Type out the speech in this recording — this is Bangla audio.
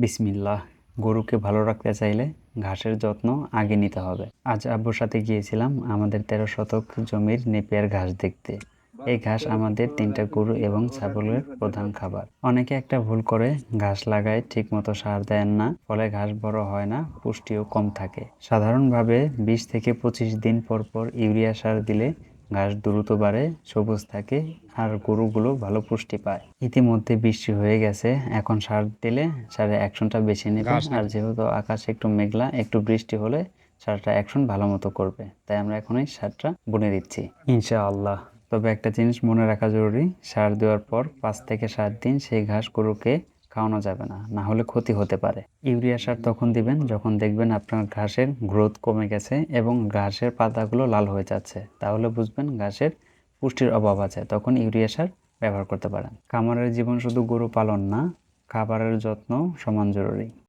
বিসমিল্লাহ। গরুকে ভালো রাখতে চাইলে ঘাসের যত্ন আগে নিতে হবে। আজ আব্বুর সাথে গিয়েছিলাম আমাদের 13 শতক জমির নেপিয়ার ঘাস দেখতে। এই ঘাস আমাদের 3টা গরু এবং ছাগলের প্রধান খাবার। অনেকে একটা ভুল করে, ঘাস লাগায় ঠিকমতো সার দেন না, ফলে ঘাস বড় হয় না, পুষ্টিও কম থাকে। সাধারণভাবে 20 থেকে 25 দিন পর পর ইউরিয়া সার দিলে ঘাস দ্রুত বাড়ে, সবুজ থাকে আর গরুগুলো ভালো পুষ্টি পায়। ইতিমধ্যে বৃষ্টি হয়ে গেছে, এখন সার দিলে সারের অ্যাকশনটা বেছে নেবে। আর যেহেতু আকাশ একটু মেঘলা, একটু বৃষ্টি হলে সারটা অ্যাকশন ভালো মতো করবে, তাই আমরা এখনই সারটা বুনে দিচ্ছি ইনশাআল্লাহ। তবে একটা জিনিস মনে রাখা জরুরি, সার দেওয়ার পর 5 থেকে 7 দিন সেই ঘাস গরুকে খাওয়ানো যাবে না, না হলে ক্ষতি হতে পারে। ইউরিয়া সার তখন দিবেন যখন দেখবেন আপনার ঘাসের গ্রোথ কমে গেছে এবং ঘাসের পাতাগুলো লাল হয়ে যাচ্ছে, তাহলে বুঝবেন ঘাসের পুষ্টির অভাব আছে, তখন ইউরিয়া সার ব্যবহার করতে পারেন। খামারের জীবন শুধু গরু পালন না, খাবারের যত্ন সমান জরুরি।